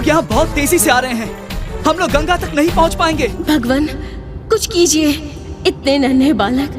लोग यहाँ बहुत तेजी से आ रहे हैं। हम लोग गंगा तक नहीं पहुँच पाएंगे। भगवान, कुछ कीजिए। इतने नन्हे बालक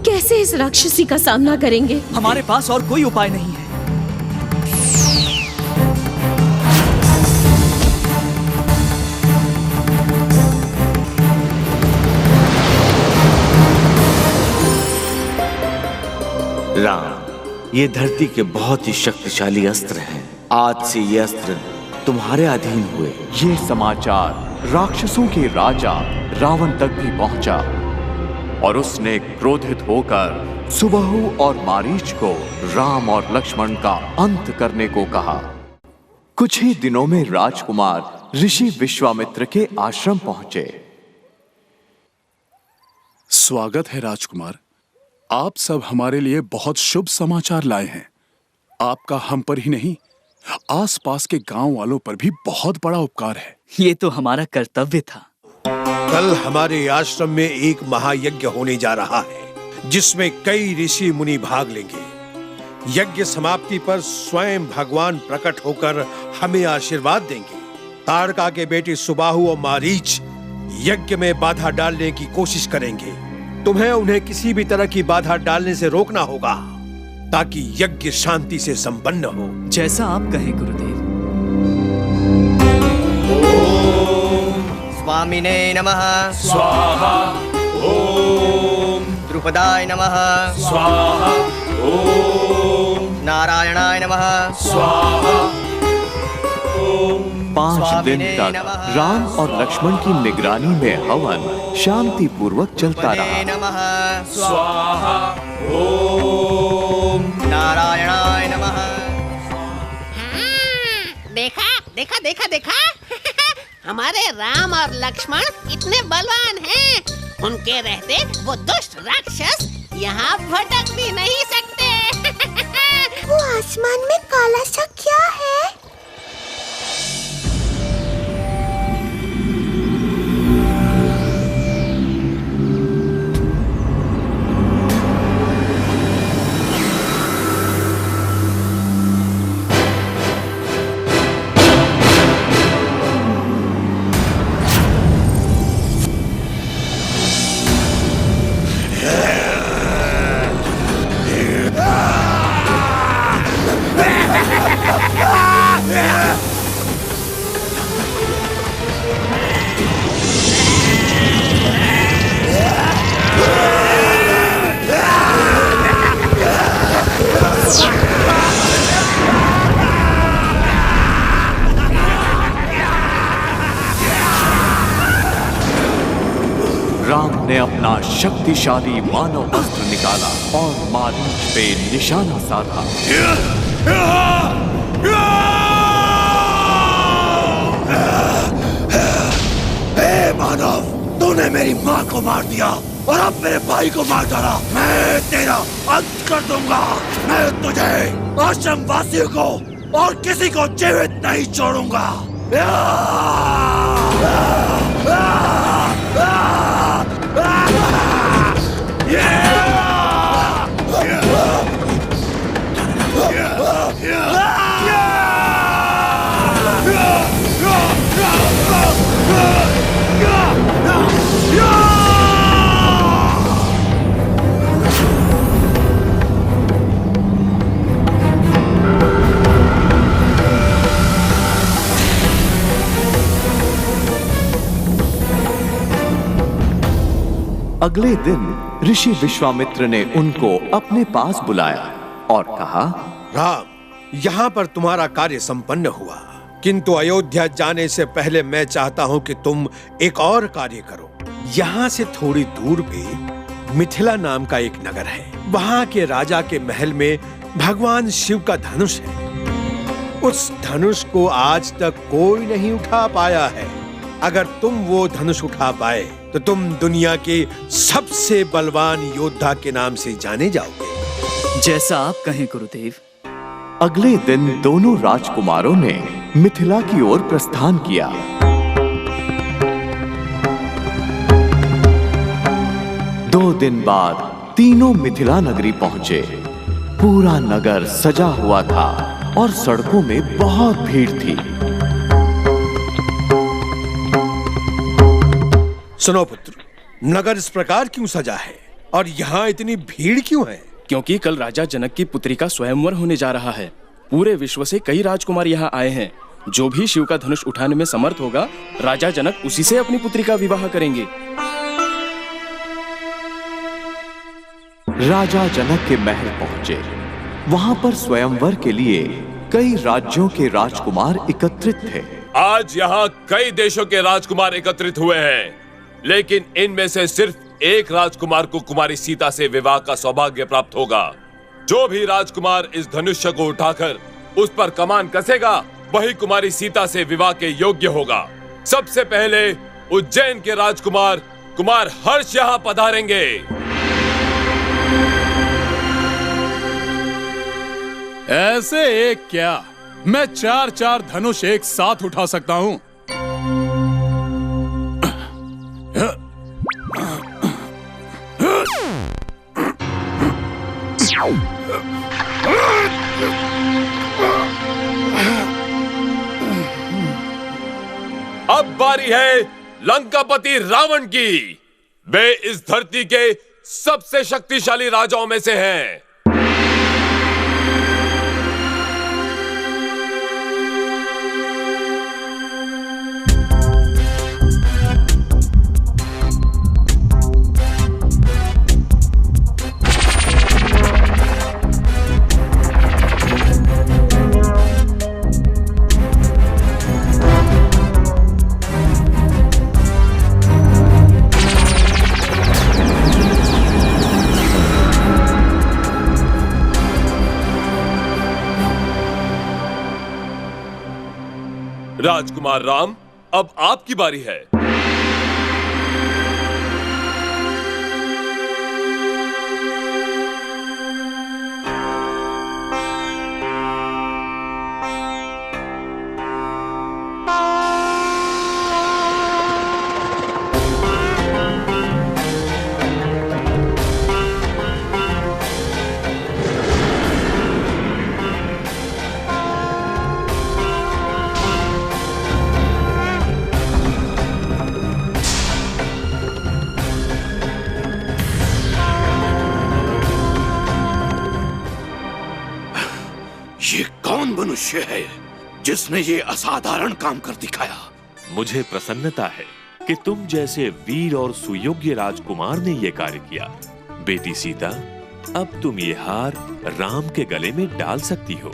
कैसे इस राक्षसी का सामना करेंगे? हमारे पास और कोई उपाय नहीं है। राम, ये धरती के बहुत ही शक्तिशाली अस्त्र हैं। आज से ये अस्त्र तुम्हारे अधीन हुए। ये समाचार राक्षसों के राजा रावण तक भी पहुंचा और उसने क्रोधित होकर सुबाहु और मारीच को राम और लक्ष्मण का अंत करने को कहा। कुछ ही दिनों में राजकुमार ऋषि विश्वामित्र के आश्रम पहुंचे। स्वागत है राजकुमार। आप सब हमारे लिए बहुत शुभ समाचार लाए हैं। आपका हम पर ही नहीं, आसपास के गांव वालों पर भी बहुत बड़ा उपकार है। ये तो हमारा कर्तव्य था। कल हमारे आश्रम में एक महायज्ञ होने जा रहा है, जिसमें कई ऋषि मुनि भाग लेंगे। यज्ञ समाप्ति पर स्वयं भगवान प्रकट होकर हमें आशीर्वाद देंगे। ताड़का के बेटे सुबाहु और मारीच यज्ञ में बाधा डालने की कोशिश करेंगे। तुम्हें उन्हें किसी भी तरह की बाधा डालने से रोकना होगा, ताकि यज्ञ शांति से संपन्न हो। जैसा आप कहें गुरुदेव। स्वामिने नमः स्वाहा। ओम द्रुपदाय नमः स्वाहा। ओम नारायणाय नमः स्वाहा। 5 दिन तक राम और लक्ष्मण की निगरानी में हवन शांति पूर्वक चलता रहा। नमः स्वाहा। ओम नारायणाय नमः। देखा देखा देखा देखा हमारे राम और लक्ष्मण इतने बलवान हैं। उनके रहते वो दुष्ट राक्षस यहाँ भटक भी नहीं सकते। वो आसमान में काला सा क्या है? राम ने अपना शक्तिशाली मानव अस्त्र निकाला और मारीच पे निशाना साधा। हे मानव, तूने मेरी माँ को मार दिया और अब मेरे भाई को मार डाला। मैं तेरा अंत कर दूंगा। मैं तुझे, आश्रम वासियों को और किसी को जीवित नहीं छोड़ूंगा। अगले दिन ऋषि विश्वामित्र ने उनको अपने पास बुलाया और कहा, राम, यहाँ पर तुम्हारा कार्य संपन्न हुआ, किंतु अयोध्या जाने से पहले मैं चाहता हूँ कि तुम एक और कार्य करो। यहाँ से थोड़ी दूर पे मिथिला नाम का एक नगर है। वहाँ के राजा के महल में भगवान शिव का धनुष है। उस धनुष को आज तक कोई नहीं उठा पाया है। अगर तुम वो धनुष उठा पाए तो तुम दुनिया के सबसे बलवान योद्धा के नाम से जाने जाओगे। जैसा आप कहें गुरुदेव। अगले दिन दोनों राजकुमारों ने मिथिला की ओर प्रस्थान किया। दो दिन बाद तीनों मिथिला नगरी पहुंचे। पूरा नगर सजा हुआ था और सड़कों में बहुत भीड़ थी। सुनो पुत्र, नगर इस प्रकार क्यों सजा है और यहाँ इतनी भीड़ क्यों है? क्योंकि कल राजा जनक की पुत्री का स्वयंवर होने जा रहा है। पूरे विश्व से कई राजकुमार यहाँ आए हैं। जो भी शिव का धनुष उठाने में समर्थ होगा, राजा जनक उसी से अपनी पुत्री का विवाह करेंगे। राजा जनक के महल पहुंचे। वहां पर स्वयंवर के लिए कई राज्यों के राजकुमार एकत्रित थे। आज यहाँ कई देशों के राजकुमार एकत्रित हुए हैं, लेकिन इनमें से सिर्फ एक राजकुमार को कुमारी सीता से विवाह का सौभाग्य प्राप्त होगा। जो भी राजकुमार इस धनुष्य को उठाकर उस पर कमान कसेगा, वही कुमारी सीता से विवाह के योग्य होगा। सबसे पहले उज्जैन के राजकुमार कुमार हर्ष यहाँ पधारेंगे। ऐसे एक क्या, मैं 4-4 धनुष एक साथ उठा सकता हूं। अब बारी है लंकापति रावण की। वे इस धरती के सबसे शक्तिशाली राजाओं में से हैं। राजकुमार राम, अब आपकी बारी है। ये कौन मनुष्य है जिसने ये असाधारण काम कर दिखाया? मुझे प्रसन्नता है कि तुम जैसे वीर और सुयोग्य राजकुमार ने ये कार्य किया। बेटी सीता, अब तुम ये हार राम के गले में डाल सकती हो।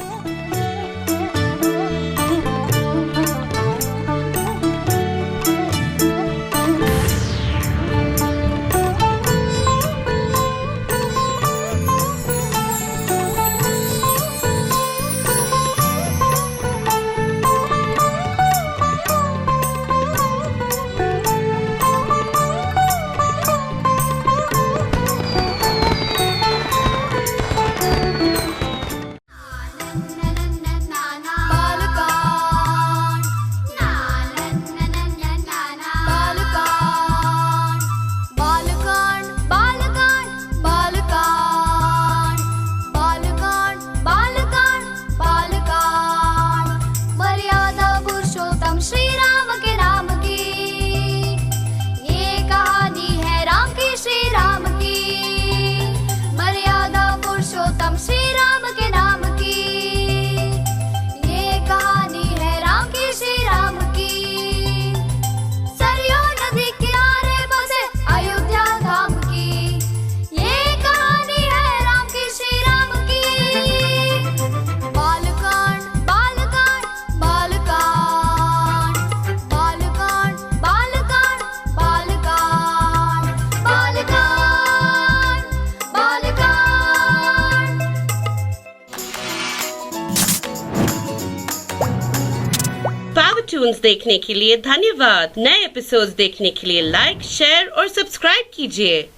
कार्टून्स देखने के लिए धन्यवाद। नए एपिसोड्स देखने के लिए लाइक, शेयर और सब्सक्राइब कीजिए।